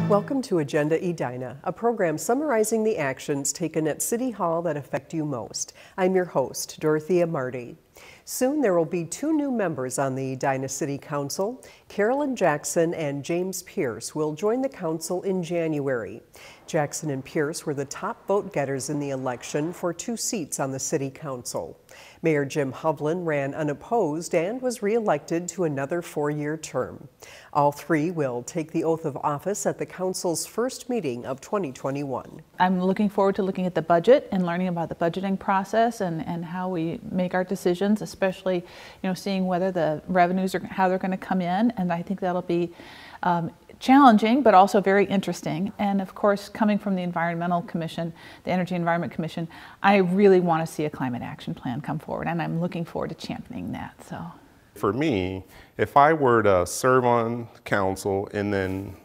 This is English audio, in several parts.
Welcome to Agenda Edina, a program summarizing the actions taken at City Hall that affect you most. I'm your host, Dorothea Marty. Soon there will be two new members on the Edina City Council. Carolyn Jackson and James Pierce will join the council in January. Jackson and Pierce were the top vote getters in the election for 2 seats on the City Council. Mayor Jim Hovland ran unopposed and was re-elected to another 4-year term. All three will take the oath of office at the council's first meeting of 2021. I'm looking forward to looking at the budget and learning about the budgeting process and how we make our decisions, especially seeing whether the revenues are how they're going to come in, and I think that'll be challenging, but also very interesting. And of course, coming from the Environmental Commission, the Energy Environment Commission, I really want to see a climate action plan come forward, and I'm looking forward to championing that. So, for me, if I were to serve on council and then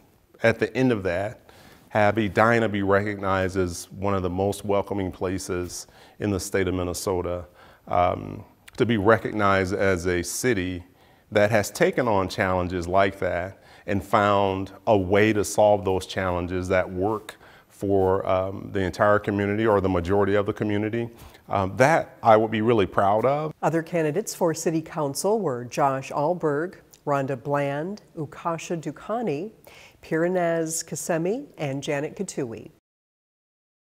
at the end of that, have Edina be recognized as one of the most welcoming places in the state of Minnesota, to be recognized as a city that has taken on challenges like that and found a way to solve those challenges that work for the entire community or the majority of the community, that I would be really proud of. Other candidates for City Council were Josh Alberg, Rhonda Bland, Ukasha Dukani, Piranez Kasemi, and Janet Katui.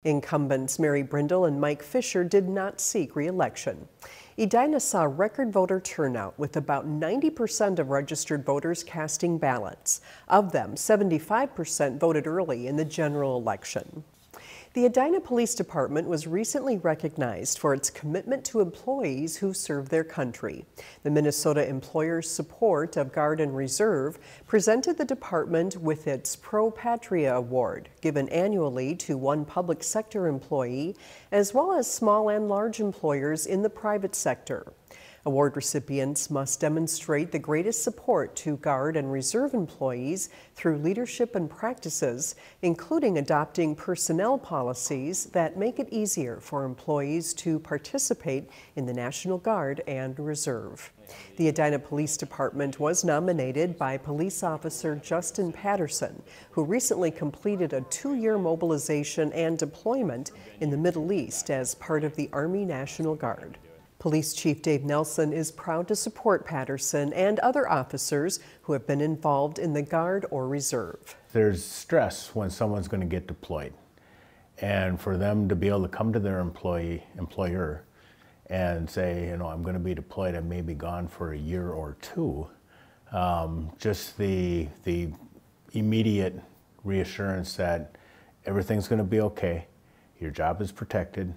Incumbents Mary Brindle and Mike Fisher did not seek re-election. Edina saw record voter turnout with about 90% of registered voters casting ballots. Of them, 75% voted early in the general election. The Edina Police Department was recently recognized for its commitment to employees who serve their country. The Minnesota Employers' Support of Guard and Reserve presented the department with its Pro Patria Award, given annually to one public sector employee, as well as small and large employers in the private sector. Award recipients must demonstrate the greatest support to Guard and Reserve employees through leadership and practices, including adopting personnel policies that make it easier for employees to participate in the National Guard and Reserve. The Edina Police Department was nominated by police officer Justin Patterson, who recently completed a 2-year mobilization and deployment in the Middle East as part of the Army National Guard. Police Chief Dave Nelson is proud to support Patterson and other officers who have been involved in the Guard or Reserve. There's stress when someone's going to get deployed, and for them to be able to come to their employer and say, I'm going to be deployed, I may be gone for a year or 2, just the immediate reassurance that everything's going to be okay, your job is protected.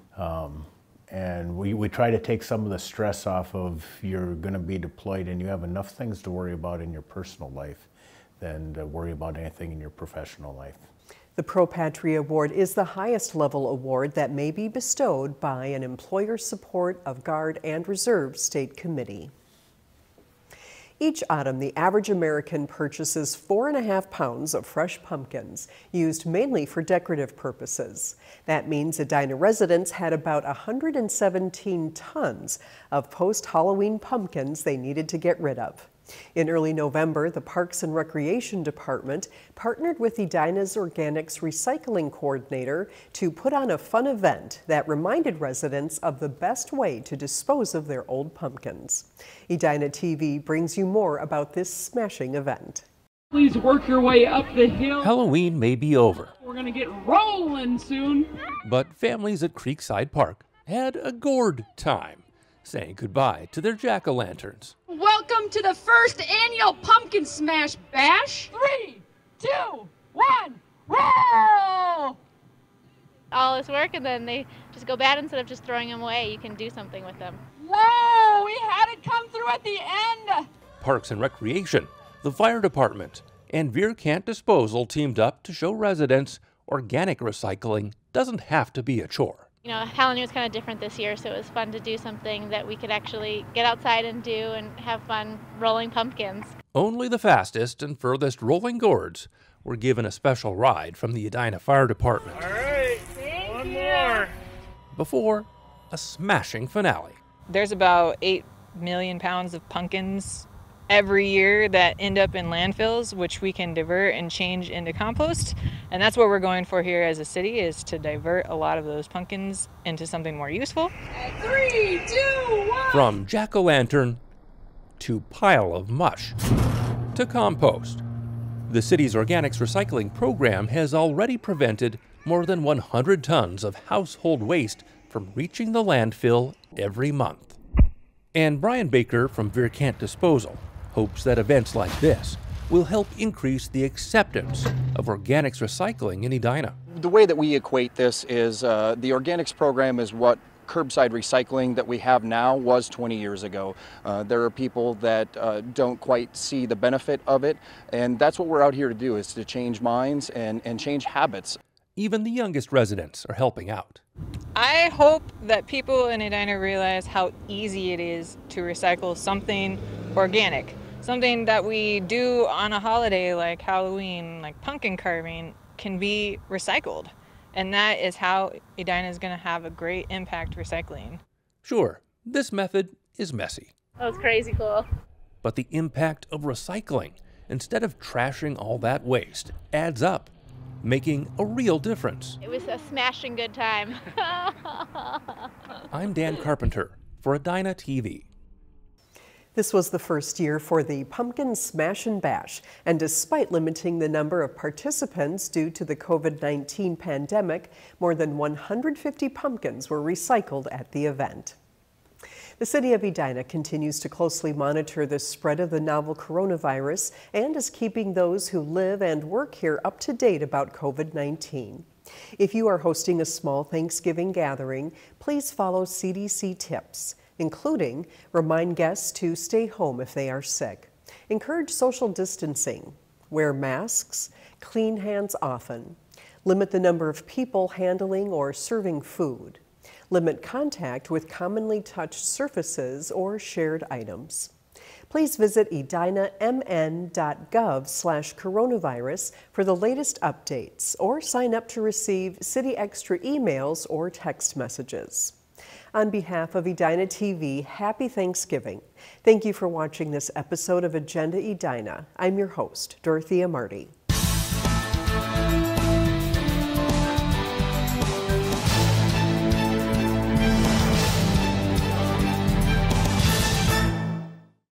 And we try to take some of the stress off of you're going to be deployed and you have enough things to worry about in your personal life than to worry about anything in your professional life. The Pro Patria Award is the highest level award that may be bestowed by an Employers' Support of Guard and Reserve State Committee. Each autumn, the average American purchases 4.5 pounds of fresh pumpkins, used mainly for decorative purposes. That means Edina residents had about 117 tons of post-Halloween pumpkins they needed to get rid of. In early November, the Parks and Recreation Department partnered with Edina's Organics Recycling Coordinator to put on a fun event that reminded residents of the best way to dispose of their old pumpkins. Edina TV brings you more about this smashing event. Please work your way up the hill. Halloween may be over. We're going to get rolling soon. But families at Creekside Park had a gourd time, saying goodbye to their jack-o'-lanterns. Welcome to the first annual Pumpkin Smash Bash. 3, 2, 1, roll! All this work and then they just go bad. Instead of just throwing them away, you can do something with them. Whoa, we had it come through at the end. Parks and Recreation, the fire department, and Veer Can't Disposal teamed up to show residents organic recycling doesn't have to be a chore. Halloween was kind of different this year, so it was fun to do something that we could actually get outside and do and have fun rolling pumpkins. Only the fastest and furthest rolling gourds were given a special ride from the Edina Fire Department. All right, one more. Before a smashing finale. There's about 8 million pounds of pumpkins every year that end up in landfills, which we can divert and change into compost. And that's what we're going for here as a city, is to divert a lot of those pumpkins into something more useful. 3, 2, 1. From jack-o'-lantern to pile of mush to compost, the city's organics recycling program has already prevented more than 100 tons of household waste from reaching the landfill every month. And Brian Baker from Vircant Disposal hopes that events like this will help increase the acceptance of organics recycling in Edina. The way that we equate this is the organics program is what curbside recycling that we have now was 20 years ago. There are people that don't quite see the benefit of it, and that's what we're out here to do, is to change minds and change habits. Even the youngest residents are helping out. I hope that people in Edina realize how easy it is to recycle something organic. Something that we do on a holiday like Halloween, like pumpkin carving, can be recycled. And that is how Edina is going to have a great impact recycling. Sure, this method is messy. That was crazy cool. But the impact of recycling, instead of trashing all that waste, adds up, making a real difference. It was a smashing good time. I'm Dan Carpenter for Edina TV. This was the first year for the Pumpkin Smash and Bash, and despite limiting the number of participants due to the COVID-19 pandemic, more than 150 pumpkins were recycled at the event. The city of Edina continues to closely monitor the spread of the novel coronavirus and is keeping those who live and work here up to date about COVID-19. If you are hosting a small Thanksgiving gathering, please follow CDC tips, including remind guests to stay home if they are sick, encourage social distancing, wear masks, clean hands often, limit the number of people handling or serving food, limit contact with commonly touched surfaces or shared items. Please visit edinamn.gov/coronavirus for the latest updates or sign up to receive City Extra emails or text messages. On behalf of Edina TV, happy Thanksgiving. Thank you for watching this episode of Agenda Edina. I'm your host, Dorothea Marty.